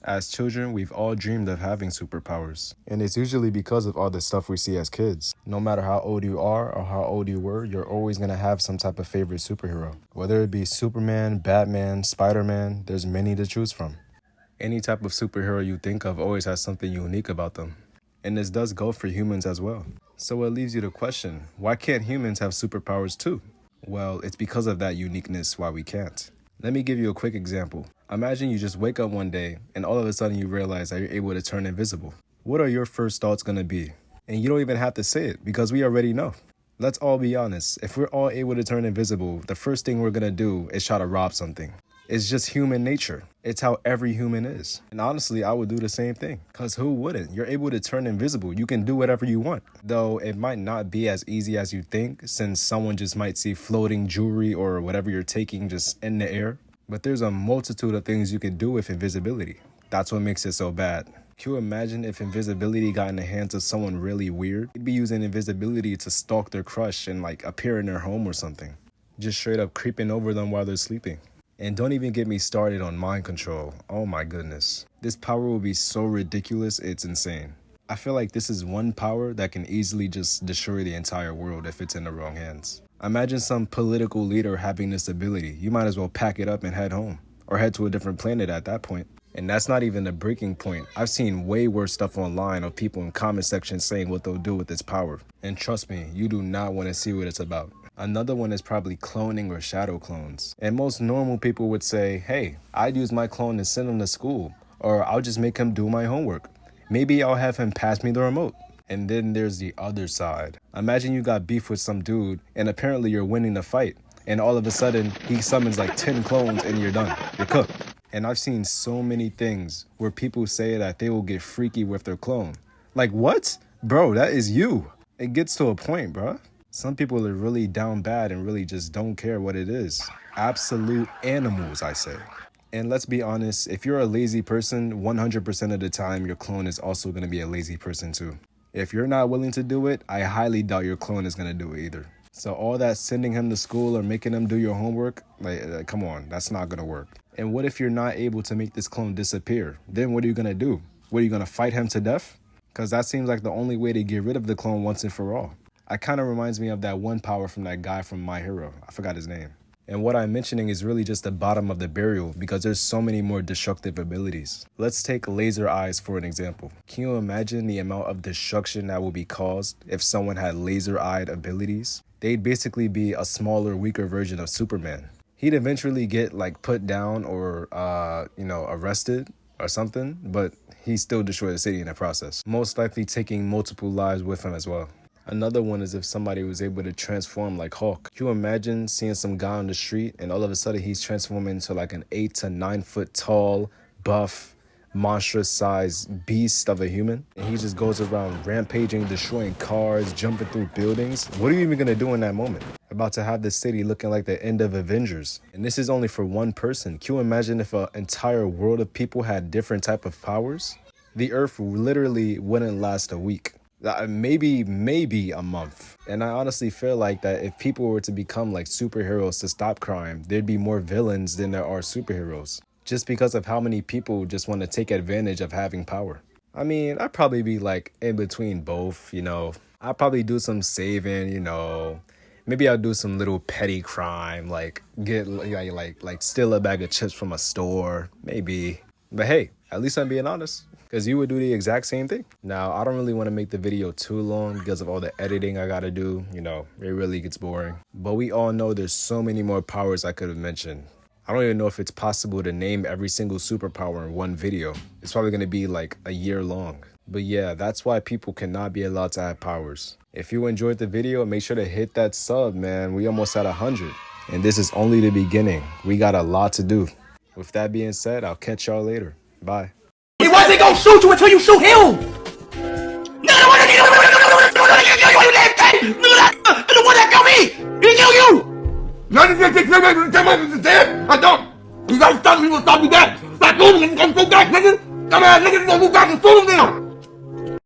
As children, we've all dreamed of having superpowers. And it's usually because of all the stuff we see as kids. No matter how old you are or how old you were, you're always going to have some type of favorite superhero. Whether it be Superman, Batman, Spider-Man, there's many to choose from. Any type of superhero you think of always has something unique about them. And this does go for humans as well. So it leaves you to question, why can't humans have superpowers too? Well, it's because of that uniqueness why we can't. Let me give you a quick example. Imagine you just wake up one day and all of a sudden you realize that you're able to turn invisible. What are your first thoughts going to be? And you don't even have to say it because we already know. Let's all be honest. If we're all able to turn invisible, the first thing we're going to do is try to rob something. It's just human nature. It's how every human is. And honestly, I would do the same thing. Because who wouldn't? You're able to turn invisible. You can do whatever you want. Though it might not be as easy as you think, since someone just might see floating jewelry or whatever you're taking just in the air. But there's a multitude of things you can do with invisibility. That's what makes it so bad. Can you imagine if invisibility got in the hands of someone really weird? They'd be using invisibility to stalk their crush and appear in their home or something. Just straight up creeping over them while they're sleeping. And don't even get me started on mind control. Oh my goodness. This power will be so ridiculous, it's insane. I feel like this is one power that can easily just destroy the entire world if it's in the wrong hands. Imagine some political leader having this ability. You might as well pack it up and head home. Or head to a different planet at that point. And that's not even the breaking point. I've seen way worse stuff online of people in comment sections saying what they'll do with this power. And trust me, you do not want to see what it's about. Another one is probably cloning or shadow clones. And most normal people would say, hey, I'd use my clone to send him to school. Or I'll just make him do my homework. Maybe I'll have him pass me the remote. And then there's the other side. Imagine you got beef with some dude and apparently you're winning the fight. And all of a sudden, he summons 10 clones and you're done. You're cooked. And I've seen so many things where people say that they will get freaky with their clone. Like, what? Bro, that is you. It gets to a point, bro. Some people are really down bad and really just don't care what it is. Absolute animals, I say. And let's be honest, if you're a lazy person, 100% of the time, your clone is also going to be a lazy person too. If you're not willing to do it, I highly doubt your clone is going to do it either. So all that sending him to school or making him do your homework, come on, that's not going to work. And what if you're not able to make this clone disappear? Then what are you going to do? What, are you going to fight him to death? Because that seems like the only way to get rid of the clone once and for all. It kind of reminds me of that one power from that guy from My Hero. I forgot his name. And what I'm mentioning is really just the bottom of the barrel because there's so many more destructive abilities. Let's take laser eyes for an example. Can you imagine the amount of destruction that would be caused if someone had laser-eyed abilities? They'd basically be a smaller, weaker version of Superman. He'd eventually get put down or, arrested or something, but he still destroyed the city in the process. Most likely taking multiple lives with him as well. Another one is if somebody was able to transform like Hulk. Can you imagine seeing some guy on the street and all of a sudden he's transforming into an 8 to 9 foot tall, buff, monstrous sized beast of a human? And he just goes around rampaging, destroying cars, jumping through buildings. What are you even gonna do in that moment? About to have the city looking like the end of Avengers. And this is only for one person. Can you imagine if an entire world of people had different type of powers? The earth literally wouldn't last a week. Maybe a month. And I honestly feel like that if people were to become superheroes to stop crime, there'd be more villains than there are superheroes. Just because of how many people just want to take advantage of having power. I mean, I'd probably be in between both, I'd probably do some saving, Maybe I'll do some little petty crime, get steal a bag of chips from a store, maybe. But hey, at least I'm being honest. Because you would do the exact same thing. Now, I don't really want to make the video too long because of all the editing I got to do. It really gets boring. But we all know there's so many more powers I could have mentioned. I don't even know if it's possible to name every single superpower in one video. It's probably going to be a year long. But yeah, that's why people cannot be allowed to have powers. If you enjoyed the video, make sure to hit that sub, man. We almost at 100. And this is only the beginning. We got a lot to do. With that being said, I'll catch y'all later. Bye. He wasn't gonna shoot you until you shoot him! The one that killed me! He killed you! I don't! You gotta stop me, you will stop me back! Stop moving, I'm gonna go back, nigga! Come on, nigga, don't move back and shoot him now!